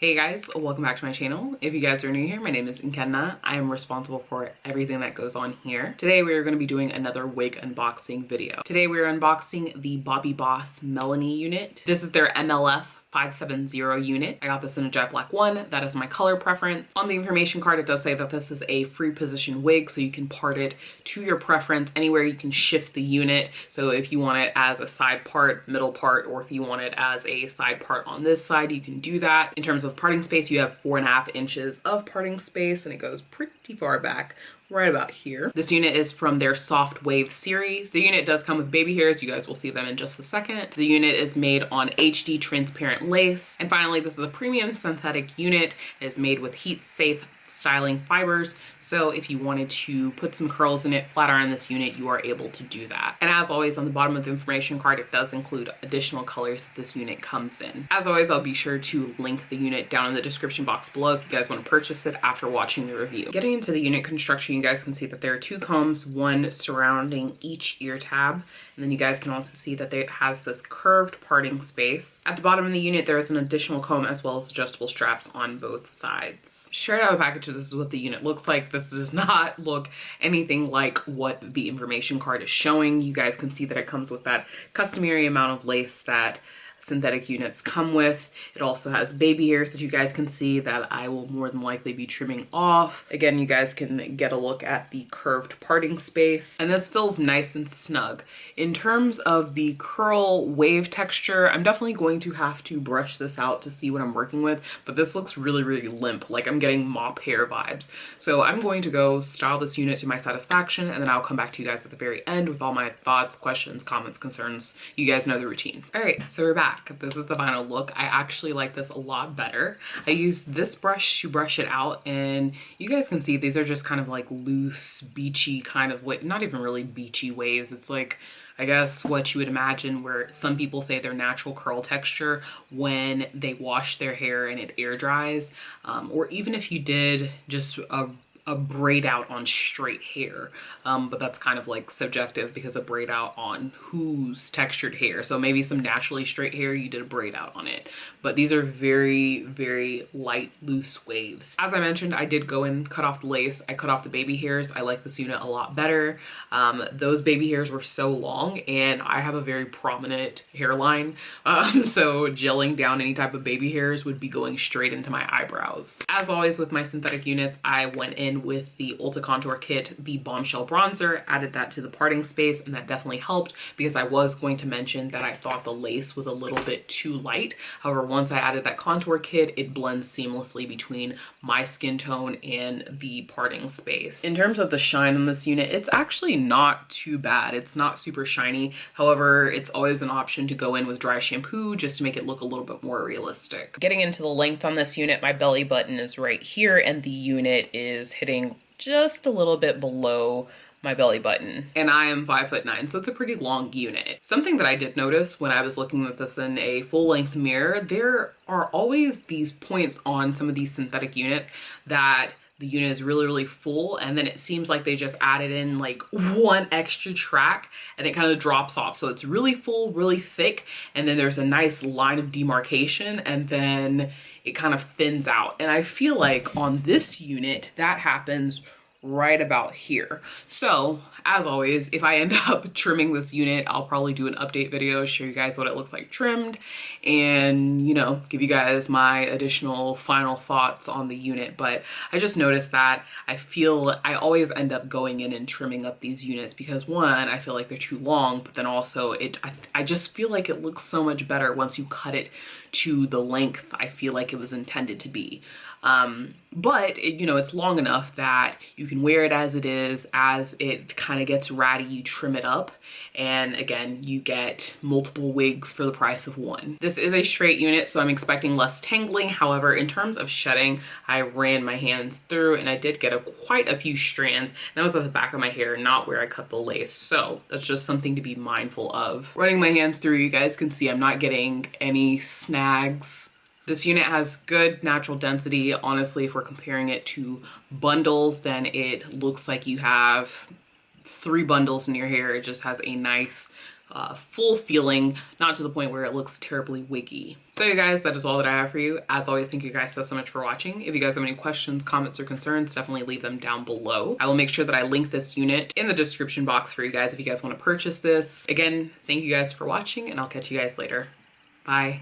Hey guys, welcome back to my channel. If you guys are new here, my name is Nkenna. I am responsible for everything that goes on here. Today we are going to be doing another wig unboxing video. Today we are unboxing the Bobbi Boss Meloni unit. This is their MLF570 unit. I got this in a jet black one. That is my color preference. On the information card, it does say that this is a free position wig, so you can part it to your preference. Anywhere you can shift the unit. So if you want it as a side part, middle part, or if you want it as a side part on this side, you can do that. In terms of parting space, you have 4.5 inches of parting space, and it goes pretty far back, right about here. This unit is from their Soft Wave series. The unit does come with baby hairs. You guys will see them in just a second. The unit is made on HD transparent lace. And finally, this is a premium synthetic unit. It is made with heat safe styling fibers. So if you wanted to put some curls in it, flat iron this unit, you are able to do that. And as always, on the bottom of the information card, it does include additional colors that this unit comes in. As always, I'll be sure to link the unit down in the description box below if you guys want to purchase it after watching the review. Getting into the unit construction, you guys can see that there are 2 combs, one surrounding each ear tab. And then you guys can also see that it has this curved parting space. At the bottom of the unit, there is an additional comb as well as adjustable straps on both sides. Straight out of the package, this is what the unit looks like. This does not look anything like what the information card is showing. You guys can see that it comes with that customary amount of lace that synthetic units come with. It also has baby hairs that you guys can see that I will more than likely be trimming off. Again, you guys can get a look at the curved parting space, and this feels nice and snug. In terms of the curl wave texture, I'm definitely going to have to brush this out to see what I'm working with, but this looks really, really limp, like I'm getting mop hair vibes. So I'm going to go style this unit to my satisfaction, and then I'll come back to you guys at the very end with all my thoughts, questions, comments, concerns. You guys know the routine. All right, so we're back. This is the final look. I actually like this a lot better. I used this brush to brush it out, and you guys can see these are just kind of like loose, beachy kind of way, not even really beachy waves. It's like, I guess what you would imagine where some people say their natural curl texture when they wash their hair and it air dries, or even if you did just a braid out on straight hair, but that's kind of like subjective because a braid out on whose textured hair. So maybe some naturally straight hair, you did a braid out on it, but these are very, very light, loose waves. As I mentioned, I did go and cut off the lace. I cut off the baby hairs. I like this unit a lot better. Those baby hairs were so long, and I have a very prominent hairline, so gelling down any type of baby hairs would be going straight into my eyebrows. As always with my synthetic units, I went in with the Ulta Contour Kit, the Bombshell Bronzer, added that to the parting space, and that definitely helped because I was going to mention that I thought the lace was a little bit too light. However, once I added that contour kit, it blends seamlessly between my skin tone and the parting space. In terms of the shine on this unit, it's actually not too bad. It's not super shiny. However, it's always an option to go in with dry shampoo just to make it look a little bit more realistic. Getting into the length on this unit, my belly button is right here, and the unit is hitting just a little bit below my belly button, and I am 5'9", so it's a pretty long unit. Something that I did notice when I was looking at this in a full-length mirror, there are always these points on some of these synthetic units that the unit is really, really full, and then it seems like they just added in like one extra track and it kind of drops off. So it's really full, really thick, and then there's a nice line of demarcation, and then it kind of thins out. And I feel like on this unit, that happens right about here. So as always, if I end up trimming this unit, I'll probably do an update video, show you guys what it looks like trimmed, and you know, give you guys my additional final thoughts on the unit. But I just noticed that I feel I always end up going in and trimming up these units because one, I feel like they're too long, but then also I just feel like it looks so much better once you cut it to the length I feel like it was intended to be. But you know, it's long enough that you can wear it as it is. As it kind of gets ratty, you trim it up, and again, you get multiple wigs for the price of one. This is a straight unit, so I'm expecting less tangling. However, in terms of shedding, I ran my hands through and I did get quite a few strands. That was at the back of my hair, not where I cut the lace. So that's just something to be mindful of. Running my hands through, you guys can see I'm not getting any snags. This unit has good natural density. Honestly, if we're comparing it to bundles, then it looks like you have 3 bundles in your hair. It just has a nice full feeling, not to the point where it looks terribly wiggy. So you guys, that is all that I have for you. As always, thank you guys so much for watching. If you guys have any questions, comments, or concerns, definitely leave them down below. I will make sure that I link this unit in the description box for you guys if you guys want to purchase this. Again, thank you guys for watching, and I'll catch you guys later. Bye.